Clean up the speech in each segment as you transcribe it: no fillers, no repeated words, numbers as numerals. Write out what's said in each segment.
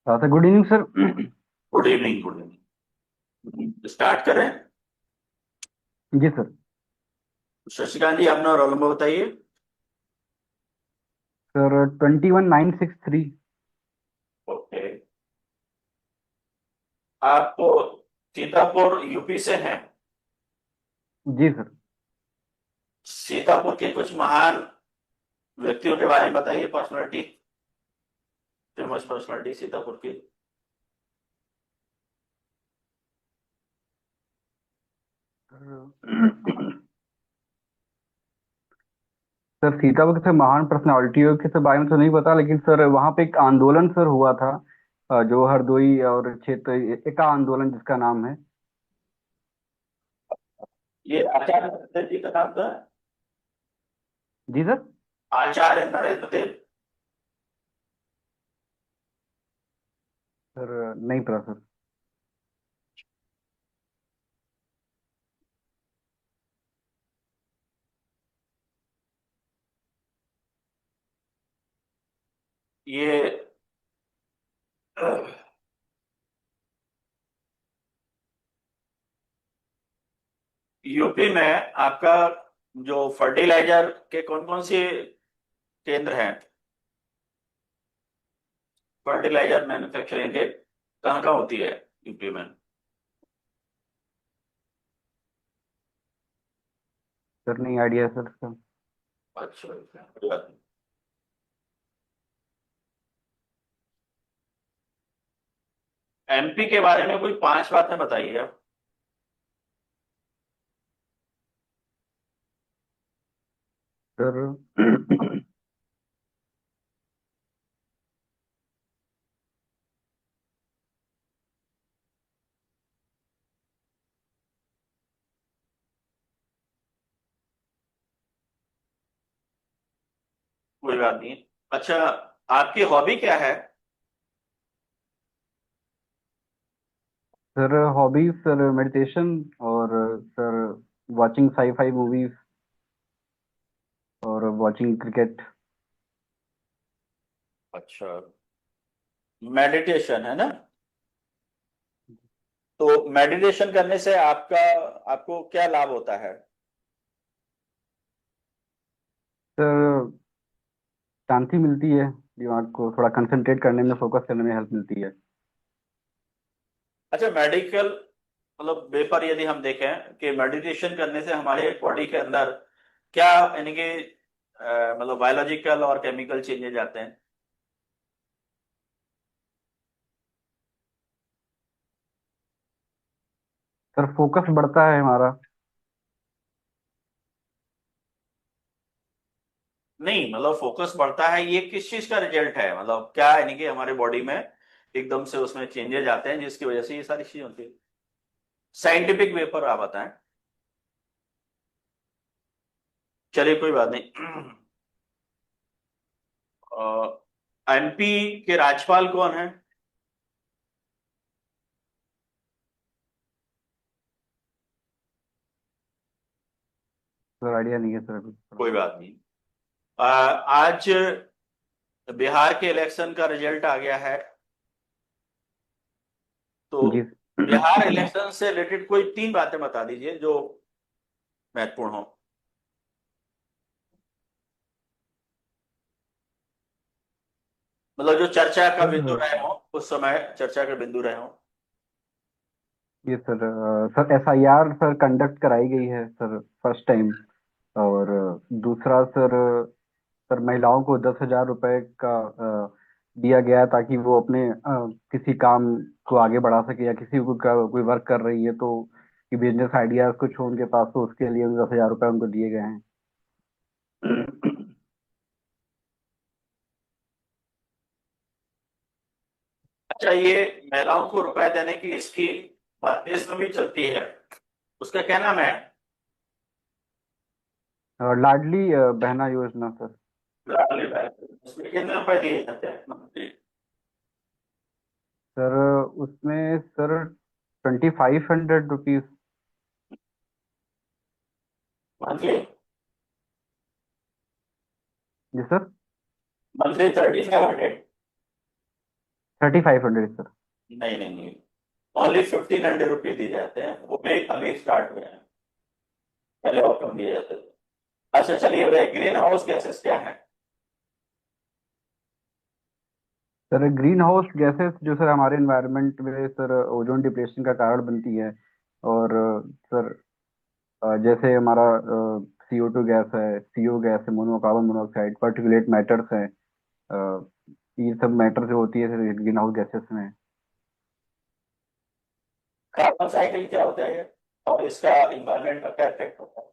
Sir good evening sir. Good evening, good evening. Start करें। जी sir. Shashikant जी, अपना roll number बताइए। Sir 21963। Okay. आपको Sitapur UP से हैं। जी सर। सीतापुर के कुछ महान व्यक्तियों के बारे में बताइए, पर्सनालिटी, फेमस पर्सनालिटी सीतापुर की। सर सीतापुर के महान पर्सनालिटियों के बारे में तो नहीं पता, लेकिन सर वहाँ पे एक आंदोलन सर हुआ था। जो हरदोई और क्षेत्र एका आंदोलन जिसका नाम है। ये आचार्य नरेंद्र जी का नाम था। जी सर। आचार्य नरेंद्र देव। सर नहीं पता सर। ये यूपी में आपका जो फर्टिलाइजर के कौन कौन से केंद्र हैं, फर्टिलाइजर मैन्युफैक्चरिंग के कहाँ कहाँ होती है यूपी में? सर नहीं आइडिया सर सर। अच्छा, कोई बात नहीं। एमपी के बारे में कोई पांच बातें बताइए आप। सर कोई बात नहीं। अच्छा, आपकी हॉबी क्या है? सर हॉबीज सर मेडिटेशन और sir watching sci fi movies और वाचिंग क्रिकेट। अच्छा, मेडिटेशन है ना? तो मेडिटेशन करने से आपको क्या लाभ होता है? सर शांति मिलती है। दिमाग को थोड़ा कंसंट्रेट करने में, फोकस करने में हेल्प मिलती है। अच्छा, मेडिकल मतलब पेपर यदि हम देखें कि मेडिटेशन करने से हमारे बॉडी के अंदर क्या, यानी कि मतलब बायोलॉजिकल और केमिकल चेंजेस आते हैं। सर फोकस बढ़ता है हमारा। नहीं, मतलब फोकस बढ़ता है, ये किस चीज का रिजल्ट है? मतलब क्या, यानी कि हमारे बॉडी में एकदम से उसमें चेंजेस आते हैं जिसकी वजह से ये सारी चीजें होती है। साइंटिफिक पेपर आप बताएं। चलिए, कोई बात नहीं। एमपी के राज्यपाल कौन है? सर आइडिया नहीं है सर अभी। कोई बात नहीं। आज बिहार के इलेक्शन का रिजल्ट आ गया है, तो जी। बिहार इलेक्शन से रिलेटेड कोई तीन बातें बता दीजिए जो महत्वपूर्ण हो। मतलब जो चर्चा का बिंदु सर रहे हो, उस समय चर्चा का बिंदु रहे हो। ये sir sir SIR sir conduct कराई गई है सर फर्स्ट टाइम। और दूसरा सर सर महिलाओं को 10,000 रुपए का दिया गया है, ताकि वो अपने किसी काम को आगे बढ़ा सके, या किसी को कोई वर्क कर रही है तो कि बिजनेस आइडियाज कुछ हो उनके पास, तो उसके लिए 10,000 रुपए उनको दिए गए हैं। अच्छा, ये महिलाओं को रुपए देने की स्कीम भारत देश में भी चलती है, उसका क्या नाम है? और लाडली बहना योजना सर। लाडली बहन। उसमें कितने रुपए दिए जाते हैं? सर उसमें सर 2,500 रुपीज। मंथली? जी सर। मंथली 3500। 3500 सर। नहीं नहीं नहीं, ओनली 1500 रुपये दिए जाते हैं, वो भी अभी स्टार्ट हुए हैं, पहले और कम दिए जाते थे। अच्छा चलिए बताइए, ग्रीन हाउस गैसेस क्या है? सर ग्रीन हाउस गैसेस जो सर हमारे एनवायरनमेंट में सर ओजोन डिप्लेशन का कारण बनती है। और सर जैसे हमारा CO2 गैस है, CO गैस है, कार्बन मोनोऑक्साइड, पार्टिकुलेट मैटर्स हैं। अ, ये सब मैटर जो होती है सर ग्रीन हाउस गैसेस में। कार्बन साइकिल क्या होता है और इसका इन्वायरमेंट पर क्या इफेक्ट होता है?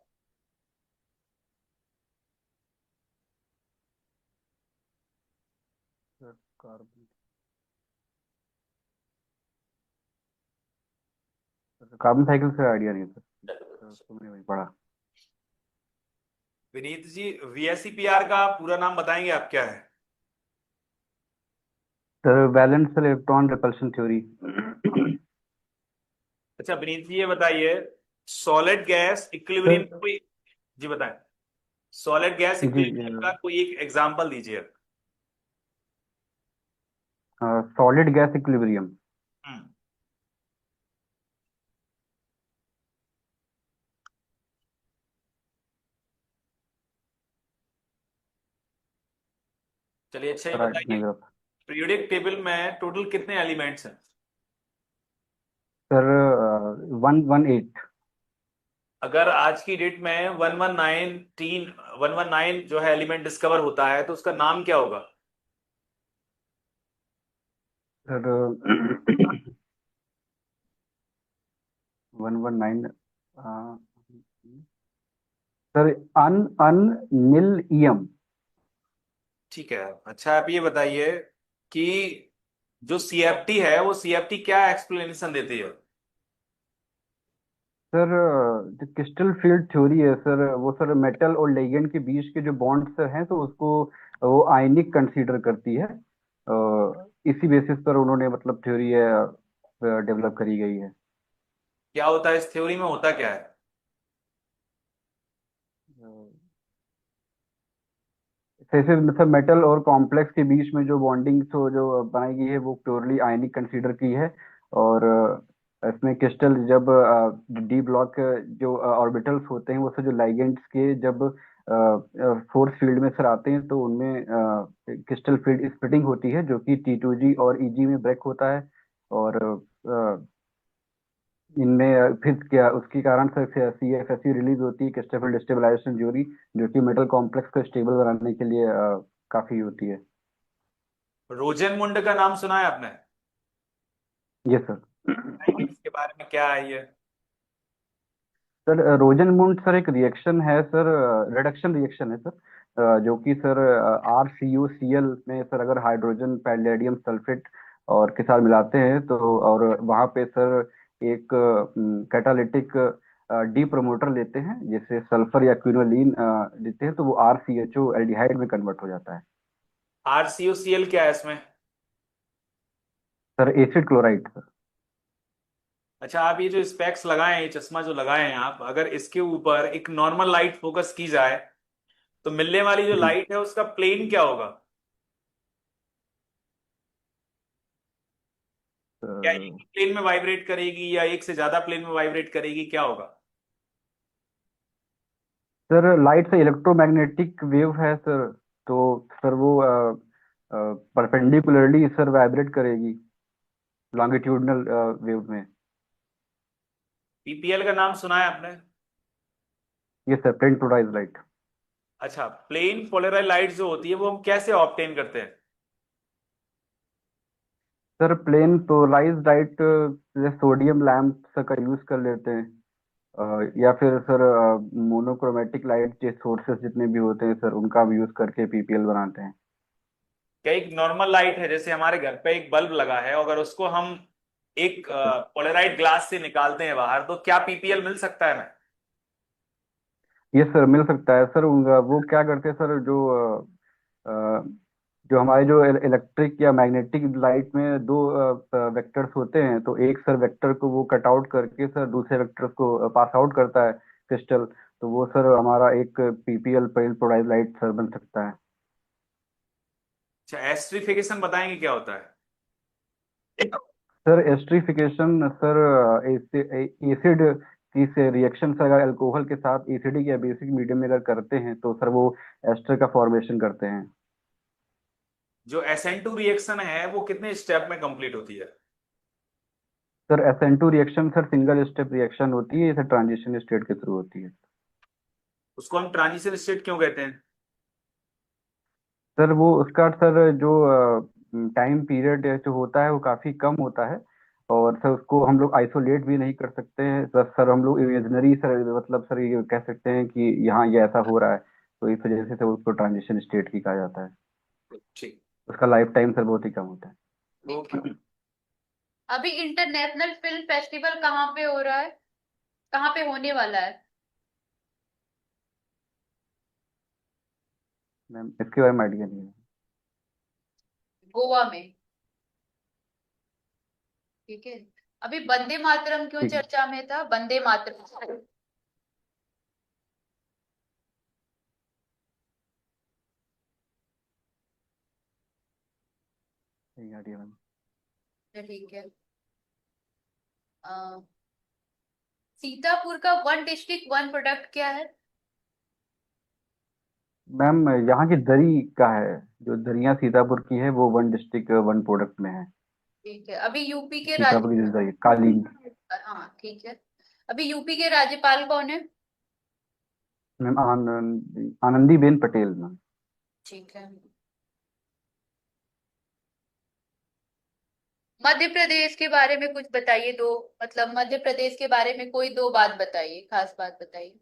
सर कार्बन कार्बन साइकिल से आइडिया नहीं है सर। तुमने वही पढ़ा। विनीत जी, VSEPR का पूरा नाम बताएंगे आप क्या है? Sir valence electron repulsion theory. अच्छा विनीत जी, ये बताइए, सॉलिड गैस इक्विलिब्रियम सर कोई, जी बताएं, सॉलिड गैस जी इक्विलिब्रियम का कोई एक एग्जांपल दीजिए। Solid gas equilibrium. हम्म। चलिए अच्छा, ये नहीं बताइए, सर। पीरियोडिक टेबल में टोटल कितने एलिमेंट्स हैं? सर 118। अगर आज की डेट में 1119 जो है एलिमेंट डिस्कवर होता है तो उसका नाम क्या होगा? सर 119। सर अन अन नील ईएम। ठीक है। अच्छा आप ये बताइए कि जो CFT है वो CFT क्या एक्सप्लेनेशन देती है? सर जो क्रिस्टल फील्ड थ्योरी है सर, वो सर मेटल और लेजेंड के बीच के जो बॉन्ड्स हैं तो उसको वो आयनिक कंसीडर करती है। इसी बेसिस पर उन्होंने मतलब थ्योरी डेवलप करी गई है। क्या होता है इस थ्योरी में, होता क्या है? जैसे मतलब मेटल और कॉम्प्लेक्स के बीच में जो बॉन्डिंग तो जो बनाई गई है वो प्योरली आयनिक कंसीडर की है। और इसमें क्रिस्टल जब डी ब्लॉक जो ऑर्बिटल्स होते हैं वो सब जो लाइगेंड्स के जब फोर्स फील्ड में सर आते हैं तो उनमें क्रिस्टल फील्ड स्प्लिटिंग होती है जो कि T2G और EG में ब्रेक होता है। और इनमें फिर क्या उसके कारण से CFSE रिलीज होती है, क्रिस्टल फील्ड स्टेबलाइजेशन थ्योरी, जो कि मेटल कॉम्प्लेक्स को स्टेबल बनाने के लिए काफी होती है। रोजेनमुंड का नाम सुना है आपने? Yes sir. बताएंगे इसके बारे में क्या है ये? सर रोजनमूड सर एक रिएक्शन है सर, रिडक्शन रिएक्शन है सर। जो कि सर RCuCl में सर अगर हाइड्रोजन पैलेडियम सल्फेट और के साथ मिलाते हैं तो और वहाँ पे सर एक कैटालिटिक डी प्रमोटर लेते हैं जैसे सल्फर या क्विनोलिन लेते हैं तो वो RCHO एल्डिहाइड में कन्वर्ट हो जाता है। RCuCl क्या है इसमें? Sir acid chloride sir. अच्छा आप ये जो स्पेक्स लगाए हैं, ये चश्मा जो लगाए हैं आप, अगर इसके ऊपर एक नॉर्मल लाइट फोकस की जाए तो मिलने वाली जो जी लाइट है उसका प्लेन क्या होगा? क्या एक ही प्लेन में वाइब्रेट करेगी या एक से ज्यादा प्लेन में वाइब्रेट करेगी, क्या होगा? सर लाइट से इलेक्ट्रोमैग्नेटिक वेव है सर। तो सर वो परपेंडिकुलरली सर वाइब्रेट करेगी लॉन्गिट्यूडनल वेव में। PPL का नाम सुना है आपने? ये सर प्लेन पोलराइज लाइट। अच्छा, प्लेन पोलराइज लाइट जो होती है वो हम कैसे ऑब्टेन करते हैं? सर प्लेन पोलराइज लाइट जैसे सोडियम लैंप का यूज कर लेते हैं। या फिर सर मोनोक्रोमेटिक लाइट के सोर्सेस जितने भी होते हैं सर उनका हम यूज करके PPL बनाते हैं। क्या एक नॉर्मल लाइट है, जैसे हमारे घर पे एक बल्ब लगा है, अगर उसको हम एक सर पोलराइड ग्लास से निकालते हैं बाहर तो क्या PPL मिल सकता है हमें? ये सर मिल सकता है सर। वो क्या करते हैं सर अ, जो हमारे जो इलेक्ट्रिक या मैग्नेटिक लाइट में दो वेक्टर्स होते हैं तो एक सर वेक्टर को वो कट आउट करके सर दूसरे वेक्टर को पास आउट करता है क्रिस्टल। तो वो सर हमारा एक PPL पेल पोलराइज लाइट सर बन सकता है। अच्छा, एस्ट्रिफिकेशन बताएंगे क्या होता है? सर एस्ट्रिफिकेशन सर, एसिड की से रिएक्शन से अगर अल्कोहल के साथ एसिडिक या बेसिक मीडियम में अगर करते हैं तो सर वो एस्टर का फॉर्मेशन करते हैं। जो SN2 रिएक्शन है वो कितने स्टेप में कंप्लीट होती है? Sir SN2 reaction sir single step reaction होती है, सर ट्रांजिशन स्टेट के थ्रू होती है। उसको हम ट्रांजिशन स्टेट क्यों कहते हैं? सर वो उसका सर जो टाइम पीरियड जो होता है वो काफी कम होता है, और सर उसको हम लोग आइसोलेट भी नहीं कर सकते हैं सर। हम लोग इमेजिनरी सर, मतलब सर ये कह सकते हैं कि यहाँ ये ऐसा हो रहा है, तो इस वजह से सर उसको ट्रांजिशन स्टेट की कहा जाता है। ठीक। उसका लाइफ टाइम सर बहुत ही कम होता है। ओके। अभी इंटरनेशनल फिल्म फेस्टिवल कहाँ पे हो रहा है, कहाँ पे होने वाला है? मैम इसके बारे में आइडिया नहीं है। गोवा में। ठीक है। अभी वंदे मातरम क्यों ठीक है। चर्चा में था, वंदे मातरम? नहीं आइडिया मैम। ठीक है। अ, सीतापुर का वन डिस्ट्रिक्ट वन प्रोडक्ट क्या है? मैम यहाँ की दरी का है, जो दरिया सीतापुर की है वो वन डिस्ट्रिक्ट वन प्रोडक्ट में है। ठीक है। अभी यूपी के सीतापुर की जो दरी कालीन। हाँ ठीक है। अभी यूपी के राज्यपाल कौन है? Ma'am Anandiben Patel ma'am. ठीक है। मध्य प्रदेश के बारे में कुछ बताइए, दो, मतलब मध्य प्रदेश के बारे में कोई दो बात बताइए, खास बात बताइए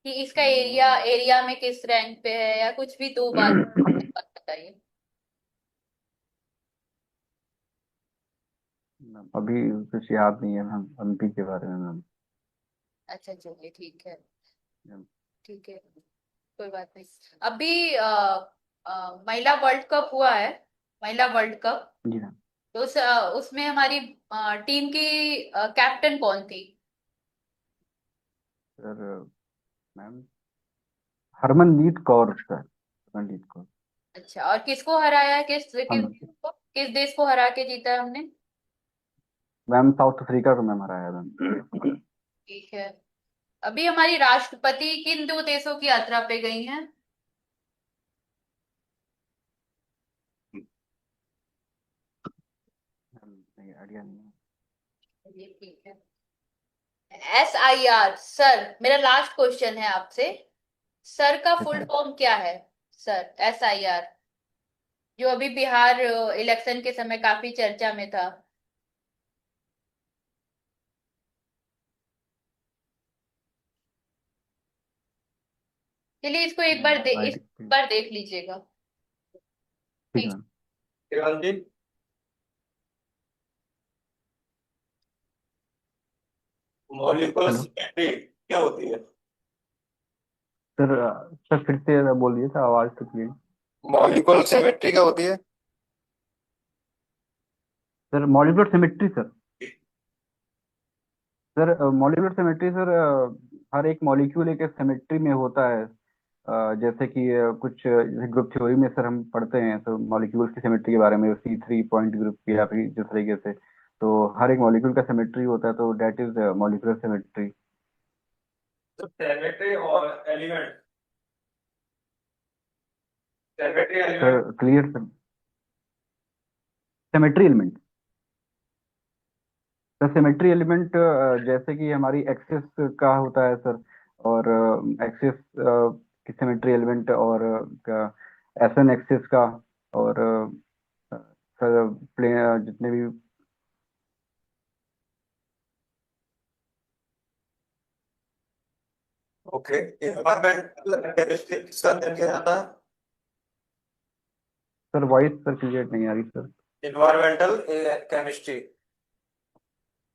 कि इसका एरिया एरिया में किस रैंक पे है, या कुछ भी दो बात बताइए। मैम अभी कुछ याद नहीं है मैम एमपी के बारे में मैम। अच्छा चलिए ठीक है। मैम, ठीक है, कोई बात नहीं। अभी महिला वर्ल्ड कप हुआ है, महिला वर्ल्ड कप। जी मैम। तो उसमें हमारी टीम की कैप्टन कौन थी? Sir ma'am Harmandeep Kaur sir, Harmandeep Kaur. अच्छा, और किसको हराया है, हम किस देश को हरा के जीता है हमने? मैम साउथ अफ्रीका को मैम हराया मैम। ठीक है। अभी हमारी राष्ट्रपति किन दो देशों की यात्रा पे गई हैं? मैम नहीं आइडिया नहीं है। चलिए ठीक है। SIR सर, मेरा लास्ट क्वेश्चन है आपसे। सर का ठीक फुल है। फॉर्म क्या है? सर SIR, जो अभी बिहार इलेक्शन के समय काफी चर्चा में था। चलिए इसको एक बार मैम इस आइडिया। बार देख लीजिएगा। ठीक है ठीक। मैम। मॉलिक्यूलर हेलो सिमेट्री क्या होती है? सर, सर फिर से बोलिए सर, आवाज तो क्लियर। मॉलिक्यूलर सिमेट्री क्या होती है? Sir molecular symmetry sir, sir molecular symmetry sir, हर एक मॉलिक्यूल एक सिमेट्री में होता है। जैसे कि कुछ जैसे ग्रुप थ्योरी में सर हम पढ़ते हैं तो मॉलिक्यूल्स की सिमेट्री के बारे में, C3 पॉइंट ग्रुप की या फिर जिस तरीके से, तो हर एक मॉलिक्यूल का सिमेट्री होता है, तो डेट इज मॉलिक्यूलर सिमेट्री। तो सिमेट्री और element, symmetry element. Sir clear sir, symmetry element. Sir symmetry element जैसे कि हमारी एक्सिस का होता है सर, और एक्सिस की सिमेट्री एलिमेंट, और SN एक्सिस का, और सर प्ले जितने भी। ओके, एनवायरमेंटल केमिस्ट्री किसका अध्ययन किया जाता है? सर वॉइस सर क्लियर नहीं आ रही सर। एनवायरमेंटल केमिस्ट्री,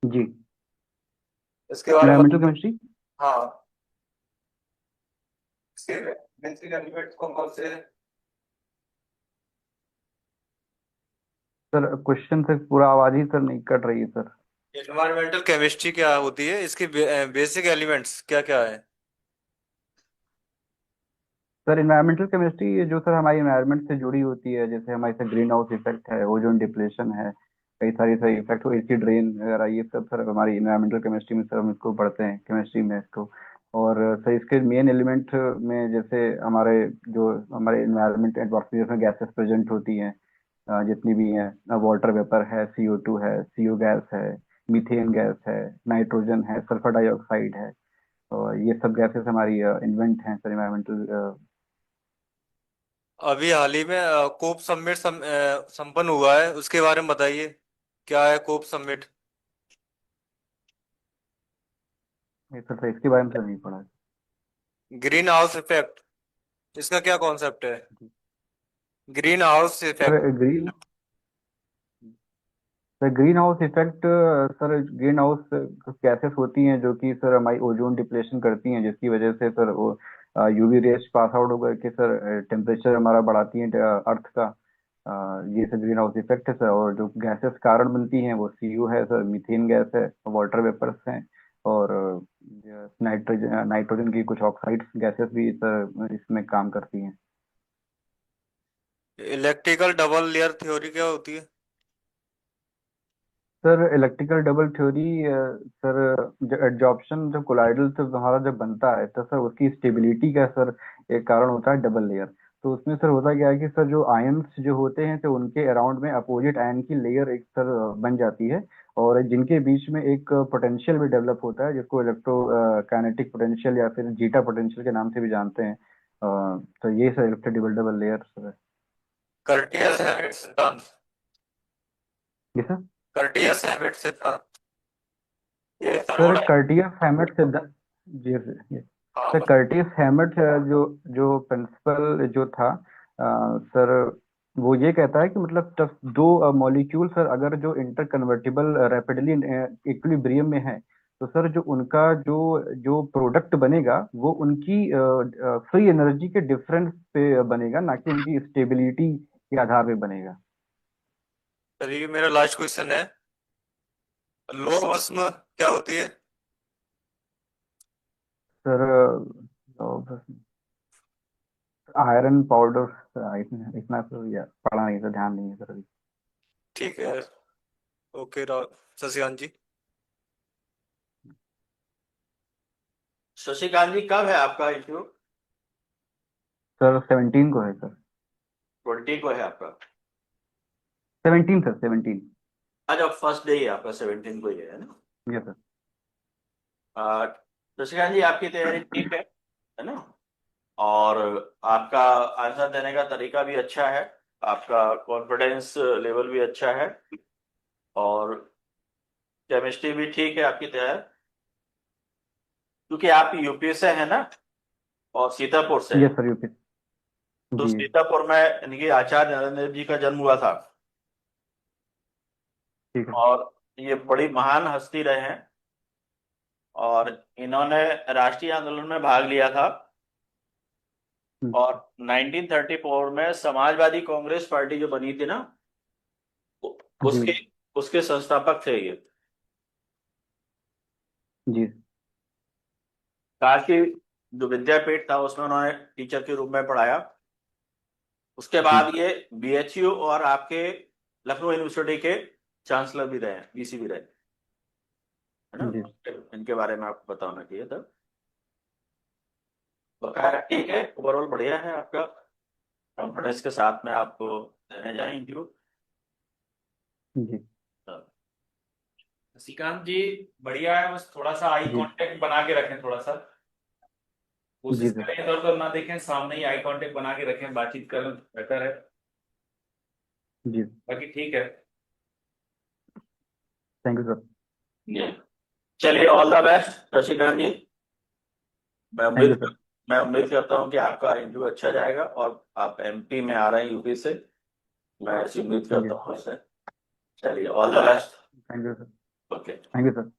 जी। इसके बारे में एनवायरमेंटल केमिस्ट्री। हाँ, इसके बेसिक एलिमेंट्स कौन कौन से हैं? सर क्वेश्चन से पूरा आवाज ही सर नहीं कट रही है सर। एनवायरमेंटल केमिस्ट्री क्या होती है, इसके बेसिक एलिमेंट्स क्या क्या है? सर इन्वायरमेंटल केमिस्ट्री जो सर हमारी इन्वायरमेंट से जुड़ी होती है, जैसे हमारे से ग्रीन हाउस इफेक्ट है, ओजोन डिप्लेशन है, कई सारी सर इफेक्ट हो, एसिड रेन वगैरह, ये सब सर हमारी इन्वायरमेंटल केमिस्ट्री में सर हम इसको पढ़ते हैं केमिस्ट्री में इसको। और सर इसके मेन एलिमेंट में जैसे हमारे इन्वायरमेंट एटमॉस्फेयर में गैसेस प्रेजेंट होती हैं, जितनी भी हैं, वाटर वेपर है, CO2 है, CO गैस है, मीथेन गैस है, नाइट्रोजन है, सल्फर डाइऑक्साइड है, और ये सब गैसेस हमारी इन्वेंट हैं सर इन्वायरमेंटल। अभी हाल ही में कोप समिट संपन्न हुआ है, उसके बारे में बताइए, क्या है कोप समिट? सर इसके बारे में सर नहीं पढ़ा है। ग्रीन हाउस इफेक्ट, इसका क्या कॉन्सेप्ट है? Green house sir effect. Green sir green house effect, sir green house gases होती हैं जो कि सर हमारी ओजोन डिप्लेशन करती हैं, जिसकी वजह से सर वो UV रेस पास आउट होकर के सर टेम्परेचर हमारा बढ़ाती हैं अर्थ का। ये सर ग्रीन हाउस इफेक्ट है सर। और जो गैसेस कारण बनती हैं वो CO है सर, मीथेन गैस है, वाटर वेपर्स हैं, और नाइट्रोजन नाइट्रोजन की कुछ ऑक्साइड्स गैसेस भी सर इसमें काम करती हैं। इलेक्ट्रिकल डबल लेयर थ्योरी क्या होती है? Sir electrical double theory, sir adsorption जब कोलाइडल से हमारा जब बनता है तो सर उसकी स्टेबिलिटी का सर एक कारण होता है डबल लेयर। तो उसमें सर होता क्या है कि सर जो आयंस जो होते हैं तो उनके अराउंड में अपोजिट आयन की लेयर एक सर बन जाती है, और जिनके बीच में एक पोटेंशियल भी डेवलप होता है, जिसको इलेक्ट्रो काइनेटिक पोटेंशियल या फिर जीटा पोटेंशियल के नाम से भी जानते हैं। तो ये sir electric double double layer sir है। कर्टियस हैमिट सिद्धांत। ये सर कर्टियस हैमिट सिद्धांत, ये सर थर्मोडायनामिक्स। कर्टियस हैमट सिद्धांत। जी सर। हाँ सर कर्टिस हैमट जो जो प्रिंसिपल जो था, सर वो ये कहता है कि मतलब जब दो मॉलिक्यूल सर अगर जो इंटर कन्वर्टिबल रैपिडली इक्विलिब्रियम में है, तो सर जो उनका जो जो प्रोडक्ट बनेगा वो उनकी फ्री एनर्जी के डिफरेंस पे बनेगा, ना कि उनकी स्टेबिलिटी के आधार पे बनेगा। चलिए, मेरा लास्ट क्वेश्चन है, लौह भस्म क्या होती है? सर आयरन पाउडर, इतना इतना तो या पढ़ा नहीं सर, ध्यान नहीं है सर अभी। ठीक है। ओके शशिकांत जी। शशिकांत जी, कब है आपका इंटरव्यू? सर 17 को है सर। 20 को है आपका? 17 सर, 17। आज अब फर्स्ट डे ही है आपका, 17 को ही है ना? Yes sir. आ, शशिकांत जी, आपकी तैयारी ठीक है ना? और आपका आंसर देने का तरीका भी अच्छा है, आपका कॉन्फिडेंस लेवल भी अच्छा है, और केमिस्ट्री भी ठीक है आपकी तैयारी, क्योंकि आप यूपी से है ना, और सीतापुर से यस है। Sir, UP. तो जी। सीतापुर में यानी कि आचार्य नरेंद्र देव जी का जन्म हुआ था, ठीक है। और ये बड़ी महान हस्ती रहे हैं, और इन्होंने राष्ट्रीय आंदोलन में भाग लिया था, हम्म, और 1934 में समाजवादी कांग्रेस पार्टी जो बनी थी ना, जी। उसके उसके संस्थापक थे ये। जी। काशी जो विद्यापीठ था उसमें उन्होंने टीचर के रूप में पढ़ाया। उसके जी। बाद ये BHU और आपके लखनऊ यूनिवर्सिटी के चांसलर भी रहे, VC भी रहे, है ना? जी। इनके बारे में आपको बताना चाहिए था। बकाया ठीक है, ओवरऑल बढ़िया है आपका, कॉन्फिडेंस के साथ में आपको देने जाए इंटरव्यू। जी। श्रीकांत जी, बढ़िया है, बस थोड़ा सा आई जी। कांटेक्ट बना के रखें, थोड़ा सा जी कोशिश सर। करें इधर उधर ना देखें, सामने ही आई कांटेक्ट बना के रखें, बातचीत करें बेटर है। जी। बाकी ठीक है। Thank you sir. चलिए, ऑल द बेस्ट शशिकांत जी। मैं थैंक यू उम्मीद सर। मैं उम्मीद करता हूँ कि आपका इंटरव्यू अच्छा जाएगा, और आप MP में आ रहे हैं यूपी से, मैं ऐसी उम्मीद जी। करता हूँ इससे। चलिए, all the best. Thank you sir. Okay. Thank you sir.